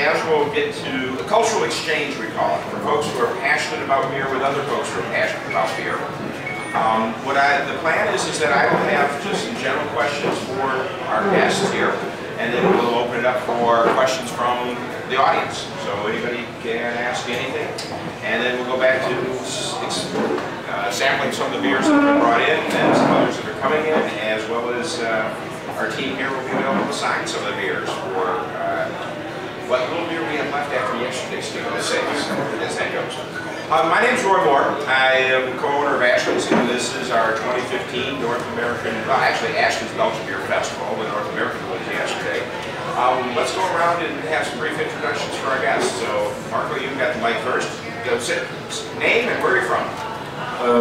casual get to a cultural exchange, we call it, for folks who are passionate about beer with other folks who are passionate about beer. The plan is that I will have just some general questions for our guests here, and then we'll open it up for questions from the audience. So anybody can ask anything, and then we'll go back to sampling some of the beers that have been brought in, and some others that are coming in, as well as our team here will be able to sign some of the beers for what little beer we have left after yesterday's game, as that goes. My name is Roy Moore. I am co-owner of Ashland's, and this is our 2015 North American, actually Ashland's Belgian Beer Festival. The North American was yesterday. Let's go around and have some brief introductions for our guests. So, Marco, you've got the mic first. Go sit. Name and where are you from?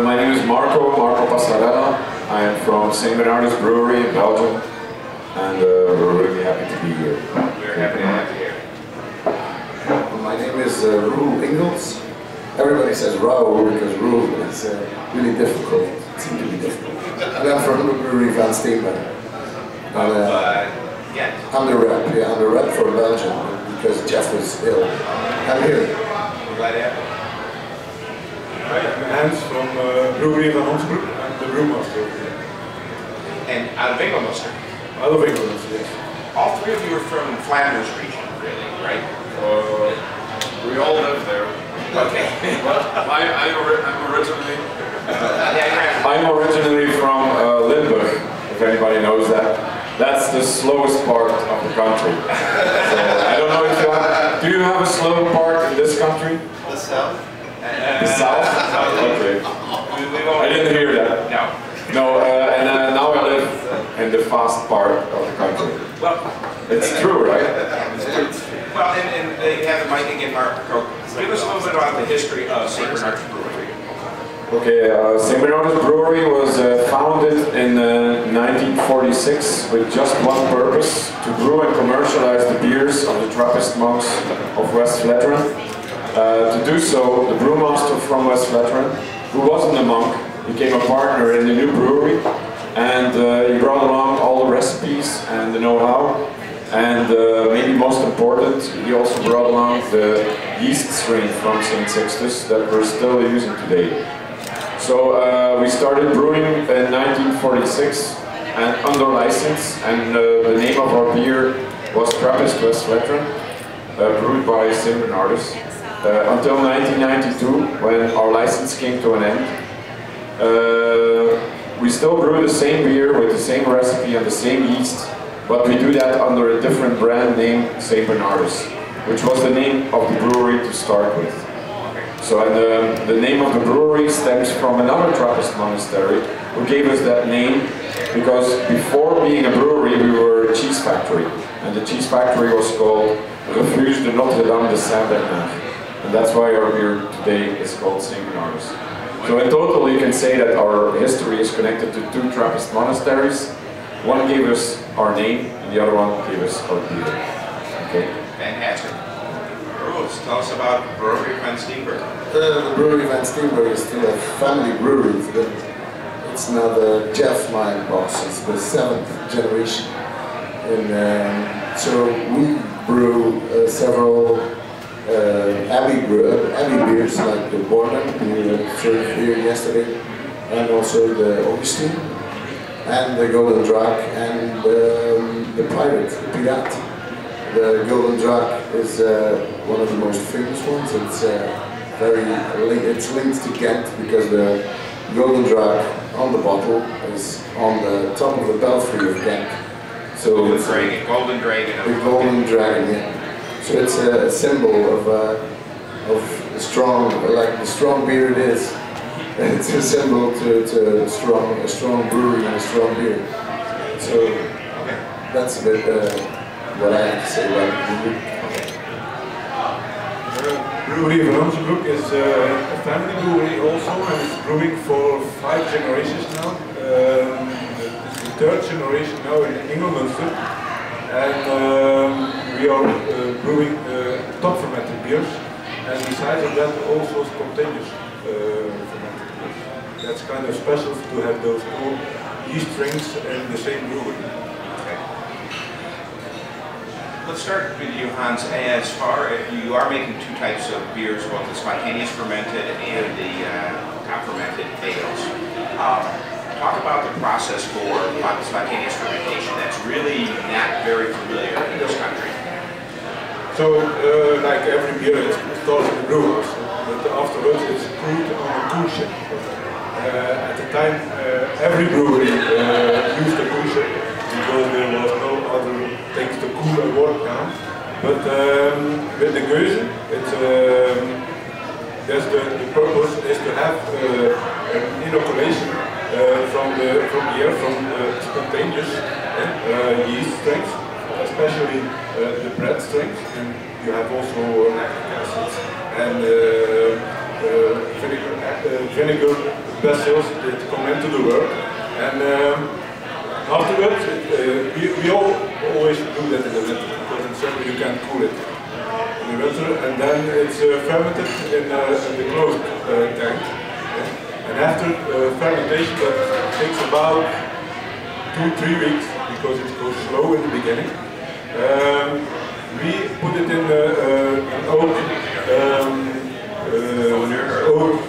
My name is Marco Passarella. I am from St. Bernardus Brewery in Belgium, and we're really happy to be here. We're happy to have you here. My name is Roel Ingels. Everybody says Raoul because Roel is really difficult. It seems to be difficult. And I'm from the Brewery Van Steenberg. I'm the rep, I'm the rep for Belgium because Jeff was ill. I'm here. We're glad to have you. Hi, I'm Hans from Brewery Van Hansbroek. I'm the brewmaster. And out of Inglemuster? Out of Inglemuster, yes. All three of you are from Flanders region, really, right? We all live there. Okay. I'm originally from Limburg, if anybody knows that. That's the slowest part of the country. So, I don't know if you have, do you have a slow part in this country? The South. The South? Okay. I didn't hear that. No, and now I live in the fast part of the country. Well, it's true, right? Well, and you have the mic again, Marco. Give us a little bit about the history of St. Bernardus Brewery. Okay, St. Bernardus Brewery was founded in 1946 with just one purpose: to brew and commercialize the beers of the Trappist monks of West Fleteren. To do so, the brewmaster from West Fleteren, who wasn't a monk, became a partner in the new brewery, and he brought along all the recipes and the know-how. And maybe most important, he also brought along the yeast strain from St. Sixtus that we're still using today. So we started brewing in 1946 and under license, and the name of our beer was Trappist West Fleteren, brewed by St. Bernardus, until 1992, when our license came to an end. We still brew the same beer with the same recipe and the same yeast, but we do that under a different brand name, St. Bernardus, which was the name of the brewery to start with. So and the name of the brewery stems from another Trappist monastery who gave us that name because before being a brewery we were a cheese factory, and the cheese factory was called Refuge de Notre Dame de Saint-Bernard, and that's why our beer today is called St. Bernardus. So in total you can say that our history is connected to two Trappist monasteries. One gave us our name, and the other one gave us our beer. Okay. Fantastic. Rules, tell us about Brewery Van Steenberg. The Brewery Van Steenberg is still a family brewery. It's now Jeff, my boss, it's the 7th generation. And so we brew several Abbey beers, like the Borden, we served here yesterday, and also the Augustine, and the Golden Drag, and the Pirate, the Pirate. The Golden Drag is one of the most famous ones. It's it's linked to Ghent because the Golden Drag on the bottle is on the top of the belfry of Ghent. So Golden Dragon. The Golden Dragon, yeah. So it's a symbol of the strong, like the strong beer it is. It's a symbol to a strong brewery and a strong beer. So that's a bit what I have to say about the brewery. Brewery Van Hansbroek is a family brewery also, and it's brewing for 5 generations now. It's the 3rd generation now in Inglemuster, and we are brewing top fermented beers, and besides of that also spontaneous fermented beers. That's kind of special to have those two yeast strains in the same brewery. let's start with you, Hans. As far as you are making two types of beers, both the spontaneous fermented and the fermented ales. Talk about the process for spontaneous fermentation. That's really not very familiar in this country. So, like every beer, it starts in the brew house, but afterwards it's brewed on a cool ship. At the time, every brewery used a cool ship because there was no other things to cool a wort down. But with the Geuze, it's the purpose is to have an inoculation from the air, from spontaneous yeast strength, especially the bread strength, and you have also lactic acids and vinegar vessels that come into the work. And afterwards, we always do that in the winter, because in summer you can cool it in the winter, and then it's fermented in the closed tank. And after fermentation, that takes about 2-3 weeks, because it goes slow in the beginning. We put it in an oak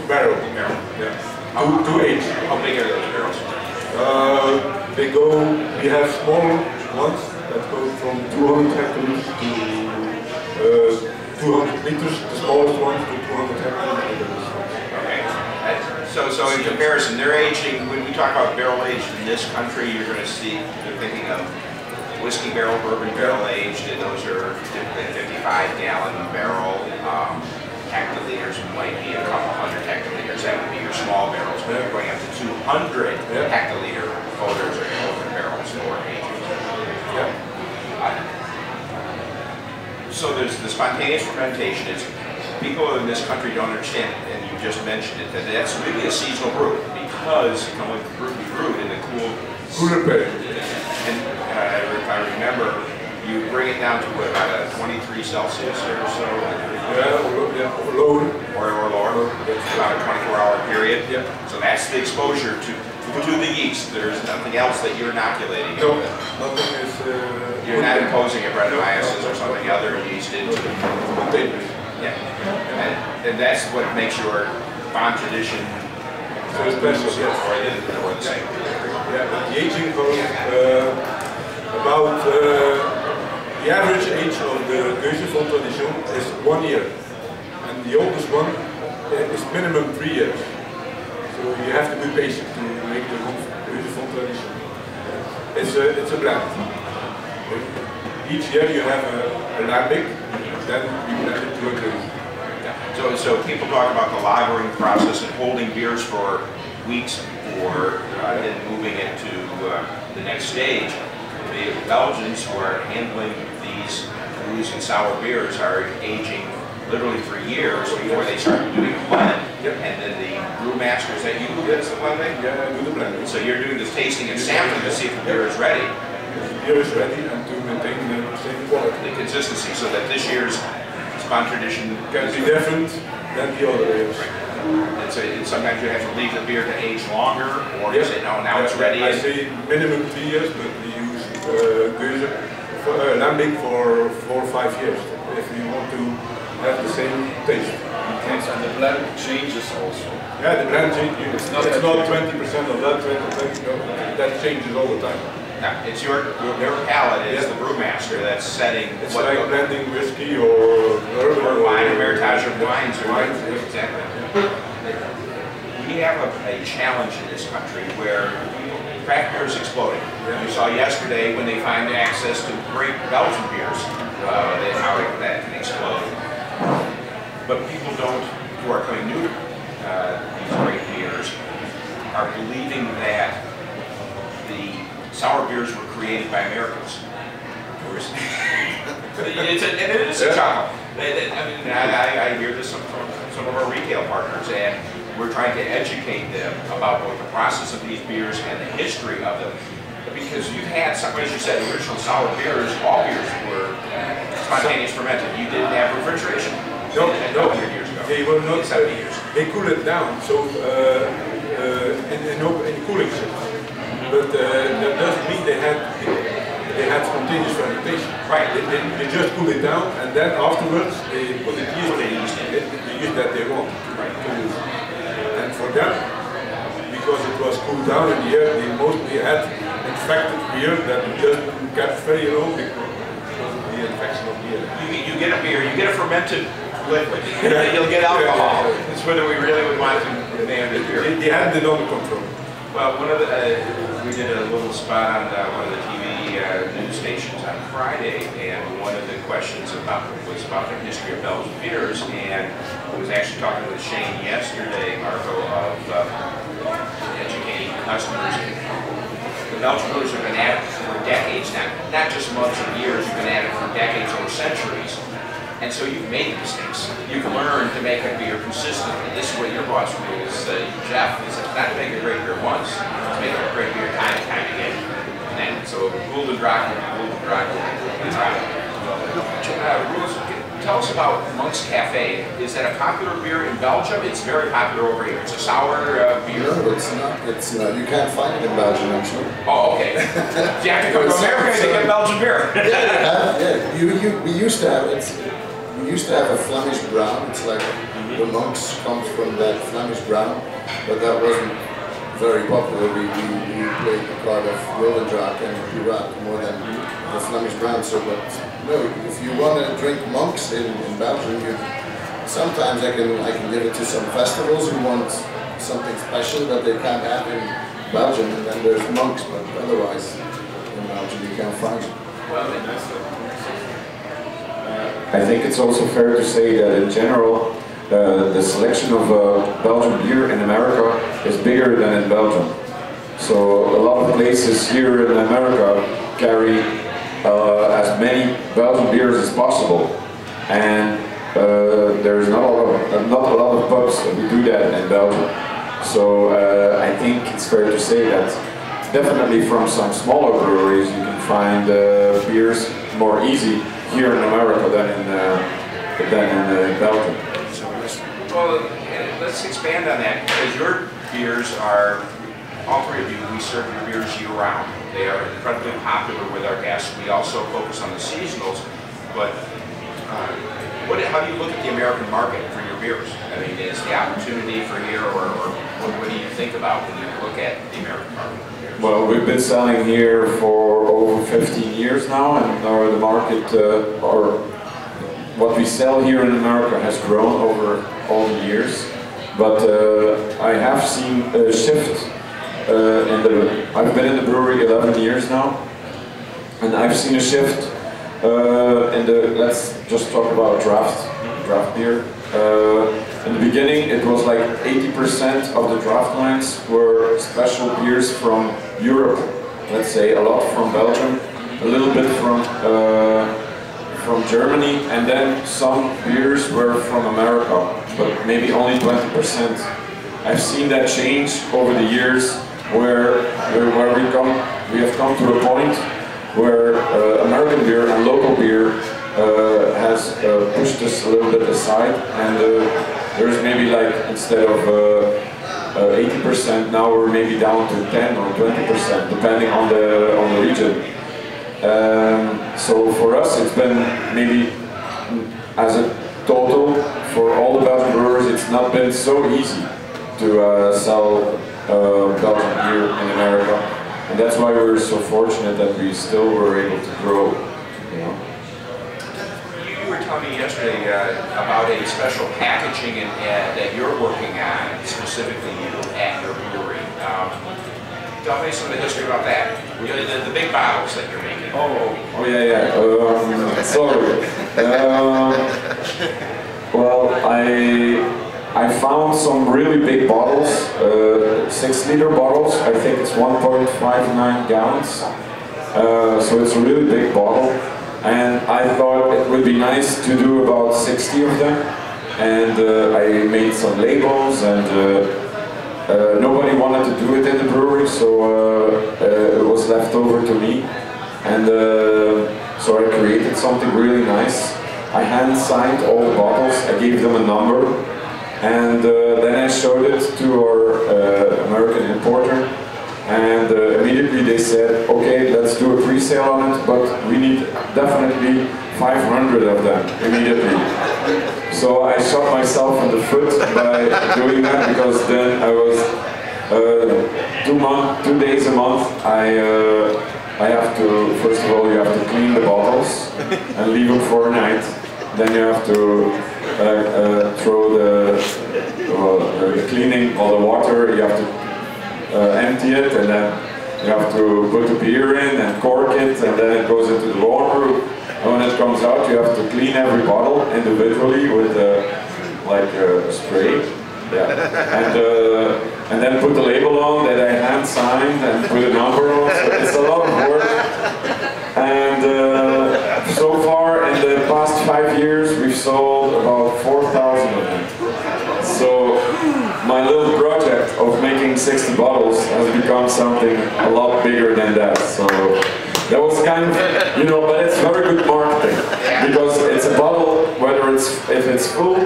barrel. Yeah. To age. How big are those barrels? We have smaller ones that go from 200 hectoliters to 200 liters, the smallest ones to 200 hectoliters. Okay. So in comparison, they're aging, when we talk about barrel aged in this country, you're going to see, they're thinking of whiskey barrel, bourbon barrel aged, and those are typically 55-gallon barrel. Hectoliters might be a couple hundred hectoliters. That would be your small barrels. But you're going up to 200 hectoliter coaters or open barrels for aging. So there's the spontaneous fermentation. Is people in this country don't understand, and you just mentioned it, that that's really a seasonal brew because it can only be brewed in the cooler period. And if I remember, you bring it down to about a 23 Celsius or so. Or lower. Or lower. It's about a 24-hour period. Yeah. So that's the exposure to the yeast. There's nothing else that you're inoculating. No, nothing is. You're not imposing a brettanomyces or something other yeast into the containers. Yeah. And that's what makes your farm tradition so special. Yes. Or the same. Yeah, but the aging goes about. The average age of the Geuze von Tradition is 1 year, and the oldest one is minimum 3 years. So you have to be patient to make the Geuze von Tradition. It's a blend. Each year you have a lambic, then you blend it to a Geuze. So people talk about the lagering process and holding beers for weeks or then moving it to the next stage. The Belgians who are handling these brews and sour beers are aging literally for years before they start doing a blend. And then the brewmasters that you do the blending? Yeah, I do the blending. So you're doing this tasting and sampling to see if the beer is ready. If the beer is ready and to maintain the same quality. The consistency, so that this year's Spawn Tradition can be different than the other years. And so sometimes you have to leave the beer to age longer, or you say, no, now it's ready. I say minimum 3 years, but we use Geuze lambic for 4 or 5 years if we want to have the same taste. Okay, so the blend changes also. Yeah, the blend changes. It's not 20% of that, 20, no, that changes all the time. Yeah, it's your palate is the brewmaster that's setting. It's like blending whiskey or bourbon or wine or meritage of wines. Wines, exactly. We have a challenge in this country where craft beer is exploding. You saw yesterday when they find access to great Belgian beers, how that can explode. But people who are coming new to these great beers, are believing that the sour beers were created by Americans. It is a chuckle. I hear this from some of our retail partners, and we're trying to educate them about both the process of these beers and the history of them. Because you've had some, as you said, original sour beers, all beers were spontaneous fermented. You didn't have refrigeration. No, 100 years ago. They were not 70 years. They cool it down, so in cooling ships. But that doesn't mean they had they had continuous fermentation. Right. They just cool it down, and then afterwards they put the yeast they use that they want. Right. To use. And for them, because it was cooled down in the air, they mostly had infected beer that just kept very low because of the infection of beer. You get a beer, you get a fermented liquid, you'll get alcohol. It's whether we really would want to demand a beer. They had it under control. Well, we did a little spot on one of the TV news stations on Friday, and one of the questions was about the history of Belgian beers, and I was actually talking with Shane yesterday, Marco, of educating customers. The Belgian brewers have been at it for decades now, not just months or years, you've been at it for decades or centuries. And so you've made the mistakes. You've learned to make a beer consistently. This is what your boss rules, Jeff, is not to make a great beer once, it's make a great beer time and time again. And then, so Golden Dragon, tell us about Monk's Cafe. Is that a popular beer in Belgium? It's very popular over here. It's a sour beer. No, it's not. It's not. You can't find it in Belgium, actually. Oh, okay. You have to come to America to get Belgian beer. Yeah. We used to have it. We used to have a Flemish brown. It's like the Monks comes from that Flemish brown, but that wasn't very popular. We played the part of Rodendraak and Pirat more than the Flemish brown. So, but no, if you want to drink Monks in Belgium, sometimes I can give it to some festivals who want something special that they can't have in Belgium, and then there's Monks, but otherwise in Belgium you can't find it. Well, I think it's also fair to say that in general, the selection of Belgian beer in America is bigger than in Belgium. So a lot of places here in America carry as many Belgian beers as possible, and there's not a lot of pubs that we do that in Belgium. So I think it's fair to say that definitely from some smaller breweries you can find beers more easy here in America than in Belgium. Well, let's expand on that, because your beers are, all three of you, we serve your beers year-round. They are incredibly popular with our guests. We also focus on the seasonals, but how do you look at the American market for your beers? I mean, is the opportunity for here, or what do you think about when you look at the American market? Well, we've been selling here for over 15 years now, and the market, or what we sell here in America, has grown over all the years. But I have seen a shift I've been in the brewery 11 years now, and I've seen a shift let's just talk about draft beer. In the beginning, it was like 80% of the draft lines were special beers from Europe. Let's say a lot from Belgium, a little bit from Germany, and then some beers were from America, but maybe only 20%. I've seen that change over the years, where we have come to a point where American beer and local beer has pushed us a little bit aside, and there's maybe like, instead of 80%, now we're maybe down to 10 or 20%, depending on the region. So for us, it's been maybe, as a total, for all the Belgian brewers, it's not been so easy to sell Belgian beer in America, and that's why we're so fortunate that we still were able to grow. You know? You were telling me yesterday about a special packaging that you're working on, specifically at your brewery. Tell me some of the history about that. The big bottles that you're making. Oh yeah. Sorry. Well, I found some really big bottles, 6-liter bottles. I think it's 1.59 gallons. So it's a really big bottle, and I thought it would be nice to do about 60 of them. And I made some labels, and nobody wanted to do it in the brewery, so it was left over to me. And so I created something really nice. I hand signed all the bottles. I gave them a number. And then I showed it to our American importer, And immediately they said, okay, let's do a pre-sale on it, but we need definitely 500 of them immediately. So I shot myself in the foot by doing that, because then I was 2 days a month. I have to, first of all, you have to clean the bottles and leave them for a night. Then you have to throw the cleaning, all the water. You have to empty it, and then you have to put the beer in and cork it, and then it goes into the warm room. And when it comes out, you have to clean every bottle individually with like a spray. Yeah. And then put the label on that I hand signed and put a number on. So it's a lot of work. And so far in the past 5 years, we've sold about 4,000 of them. So my little project of making 60 bottles has become something a lot bigger than that. So that was kind of, you know, but it's very good marketing, because it's a bottle, whether if it's full,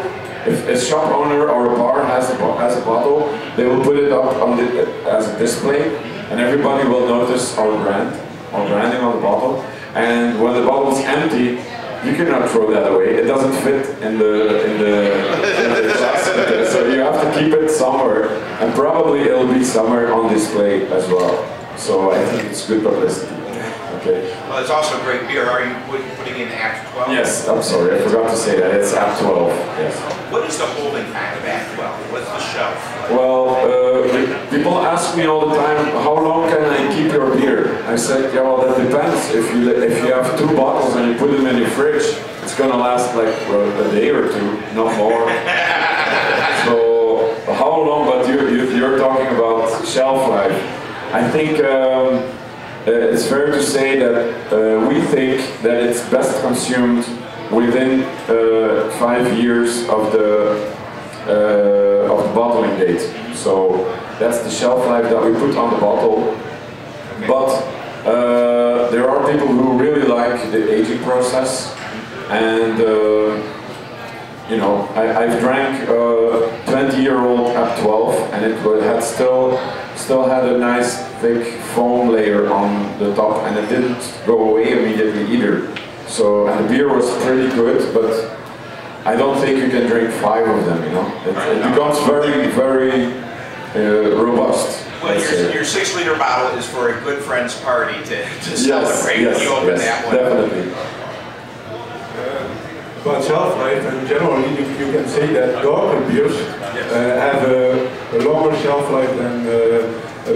if a shop owner or a bar has a bottle, they will put it up on as a display, and everybody will notice our branding on the bottle. And when the bottle is empty, you cannot throw that away. It doesn't fit in the glass, so you have to keep it somewhere, and probably it'll be somewhere on display as well. So I think it's good publicity. Okay. Well, it's also great beer. Are you putting in Act 12? Yes, I'm sorry, I forgot to say that. It's Act 12. Yes. What is the holding time of Act 12? What's the shelf? Well, people ask me all the time, how long can I keep your beer? I said, yeah, well, that depends. If you have 2 bottles and you put them in your fridge, it's gonna last like a day or 2, not more. So how long? But you're talking about shelf life. I think it's fair to say that we think that it's best consumed within 5 years of the bottling date. So that's the shelf life that we put on the bottle. But there are people who really like the aging process, and you know, I've drank 20-year-old Act 12, and it had still had a nice thick foam layer on the top, and it didn't go away immediately either. So, and the beer was pretty good, but I don't think you can drink 5 of them, you know. It becomes very, very robust. Well, your 6-liter bottle is for a good friend's party to celebrate when you open that one. Definitely. About shelf life, and generally you can say that darker beers have a longer shelf life than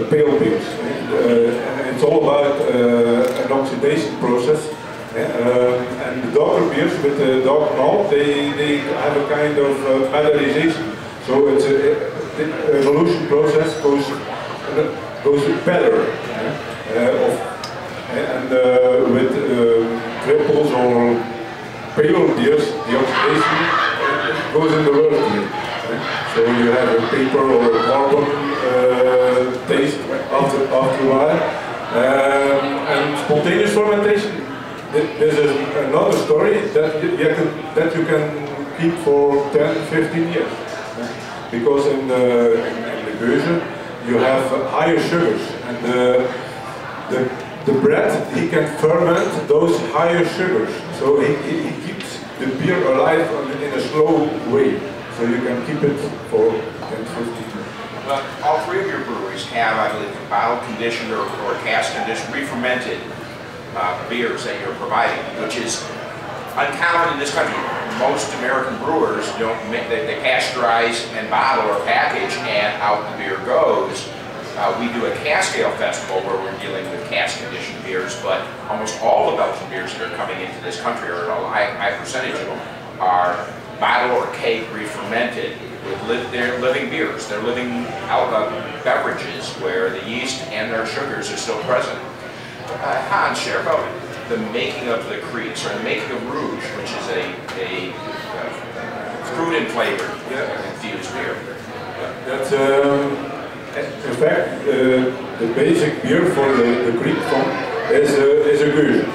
pale beers. And it's all about an oxidation process. And the darker beers with the dark malt, they have a kind of metallization. So it's the evolution process goes better. And with triples or pale beers, the oxidation goes in the reverse. So you have a paper or a carbon taste after a while. And spontaneous fermentation, this is another story that you can keep for 10-15 years. Because in the Belgian you have higher sugars, and the bread, he can ferment those higher sugars, so he keeps the beer alive in a slow way, so you can keep it for 10-15 years. Well, all 3 of your breweries have, I believe, bottle conditioned or cask conditioned, re-fermented beers that you're providing, which is uncommon in this country. Most American brewers don't make, they pasteurize and bottle or package, and out the beer goes. We do a cask ale festival where we're dealing with cask conditioned beers, but almost all the Belgian beers that are coming into this country, or a high percentage of them, are bottle or keg re-fermented with they're living beers. They're living beverages where the yeast and their sugars are still present. Hans, share about the making of the Creeks, or the making of Rouge, which is a fruit and flavored infused beer. That's in fact the basic beer for the Creek is a Gueuze.